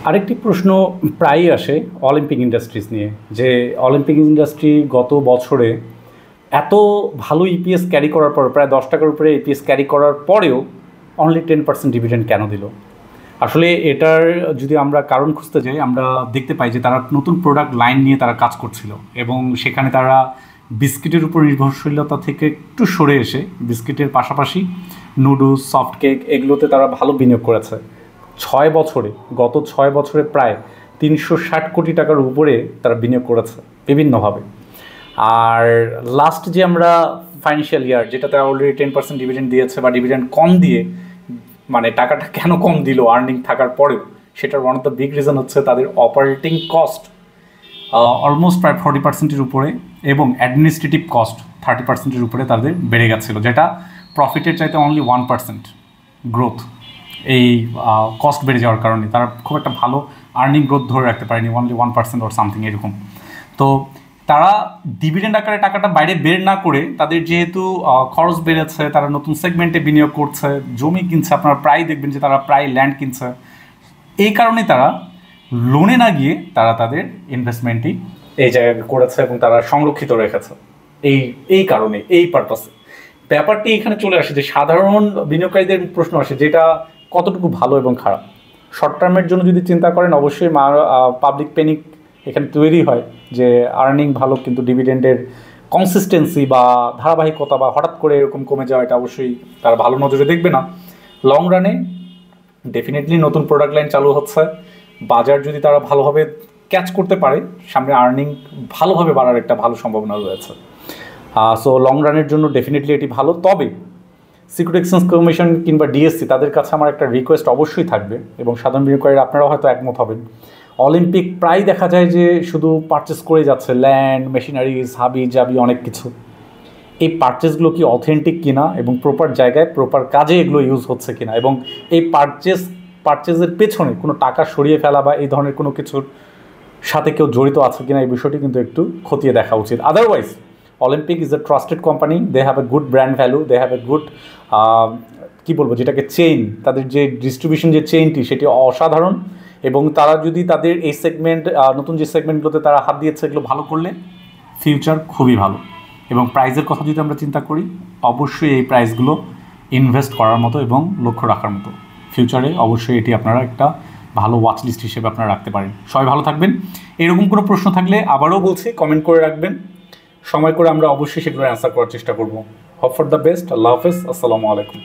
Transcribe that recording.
আরেকটি প্রশ্ন প্রায়ই আসে অলিম্পিক ইন্ডাস্ট্রিজ নিয়ে, যে অলিম্পিক ইন্ডাস্ট্রি গত বছরে এত ভালো ইপিএস ক্যারি করার পর, প্রায় 10 টাকার উপরে ইপিএস ক্যারি করার পরেও অনলি 10% ডিভিডেন্ড কেন দিল। আসলে এটার যদি আমরা কারণ খুঁজতে যাই, আমরা দেখতে পাই যে তারা নতুন প্রোডাক্ট লাইন নিয়ে তারা কাজ করছিল এবং সেখানে তারা বিস্কিটের উপর নির্ভরশীলতা থেকে একটু সরে এসে বিস্কিটের পাশাপাশি নুডলস, সফট কেক এগুলোতে তারা ভালো বিনিয়োগ করেছে। গত 6 বছরে প্রায় 360 কোটি টাকার উপরে তারা বিনিয়োগ করেছে বিভিন্নভাবে। আর লাস্ট যে আমরা ফাইন্যান্সিয়াল ইয়ার, যেটাতে অলরেডি 10% ডিভিডেন্ড দিয়েছে বা ডিভিডেন্ড কম দিয়ে, মানে টাকাটা কেন কম দিল আর্নিং থাকার পরেও, সেটার one of the big reason হচ্ছে তাদের অপারেটিং কস্ট অলমোস্ট প্রায় 40%-এর উপরে এবং অ্যাডমিনিস্ট্রেটিভ কস্ট 30%-এর উপরে তাদের বেড়ে গেছিলো, যেটা প্রফিটের চাইতে অনলি 1% গ্রোথ। এই কস্ট বেড়ে যাওয়ার কারণে তারা খুব একটা ভালো আর্নিং গ্রোথ ধরে রাখতে পারেনি, অনলি 1% অর সামথিং এরকম। তো তারা ডিভিডেন্ড আকারে টাকাটা বাইরে বের না করে, তাদের যেহেতু খরচ বেড়েছে, তারা নতুন সেগমেন্টে বিনিয়োগ করছে, জমি কিনছে, আপনারা প্রায় দেখবেন যে তারা প্রায় ল্যান্ড কিনছে, এই কারণে তারা লোনে না গিয়ে তারা তাদের ইনভেস্টমেন্টই এই জায়গায় করেছে এবং তারা সংরক্ষিত রেখেছে। এই কারণে, এই পারপাসে ব্যাপারটি এখানে চলে আসে যে সাধারণ বিনিয়োগকারীদের প্রশ্ন আসে যেটা কতটুকু ভালো এবং খারাপ। শর্ট টার্মের জন্য যদি চিন্তা করেন, অবশ্যই পাবলিক প্যানিক এখানে তৈরি হয় যে আর্নিং ভালো কিন্তু ডিভিডেন্ডের কনসিস্টেন্সি বা ধারাবাহিকতা বা হঠাৎ করে এরকম কমে যাওয়া, এটা অবশ্যই তারা ভালো নজরে দেখবে না। লং রানে ডেফিনেটলি নতুন প্রোডাক্ট লাইন চালু হচ্ছে, বাজার যদি তারা ভালোভাবে ক্যাচ করতে পারে, সামনে আর্নিং ভালোভাবে বাড়ার একটা ভালো সম্ভাবনা রয়েছে। সো লং রানের জন্য ডেফিনেটলি এটি ভালো। তবে সিকিউরিটি এক্সচেঞ্জ কমিশন কিংবা ডিএসসি, তাদের কাছে আমার একটা রিকোয়েস্ট অবশ্যই থাকবে এবং সাধারণ বিনিয়োগকারীরা আপনারাও হয়তো একমত হবেন। অলিম্পিক প্রায় দেখা যায় যে শুধু পারচেস করে যাচ্ছে ল্যান্ড, মেশিনারিজ, হাবি জাবি অনেক কিছু। এই পারচেসগুলো কি অথেন্টিক কিনা এবং প্রপার জায়গায় প্রপার কাজে এগুলো ইউজ হচ্ছে কিনা, এবং এই পারচেসের পেছনে কোনো টাকা সরিয়ে ফেলা বা এই ধরনের কোনো কিছুর সাথে কেউ জড়িত আছে কিনা, এই বিষয়টি কিন্তু একটু খতিয়ে দেখা উচিত। Otherwise Olympic is a trusted company, they have a good brand value, they have a good কী বলবো, যেটাকে চেইন, তাদের যে ডিস্ট্রিবিউশন যে চেইনটি সেটি অসাধারণ। এবং তারা যদি তাদের এই সেগমেন্ট, নতুন যে সেগমেন্টগুলোতে তারা হাত দিয়েছে, এগুলো ভালো করলে ফিউচার খুবই ভালো। এবং প্রাইসের কথা যদি আমরা চিন্তা করি, অবশ্যই এই প্রাইসগুলো ইনভেস্ট করার মতো এবং লক্ষ্য রাখার মতো। ফিউচারে অবশ্যই এটি আপনারা একটা ভালো ওয়াচ লিস্ট হিসেবে আপনারা রাখতে পারেন। সবাই ভালো থাকবেন। এরকম কোনো প্রশ্ন থাকলে আবারও বলছি কমেন্ট করে রাখবেন, সময় করে আমরা অবশ্যই সেগুলো অ্যান্সার করার চেষ্টা করব। Hope for the best. আল্লাহ হাফেজ। আসসালামু আলাইকুম।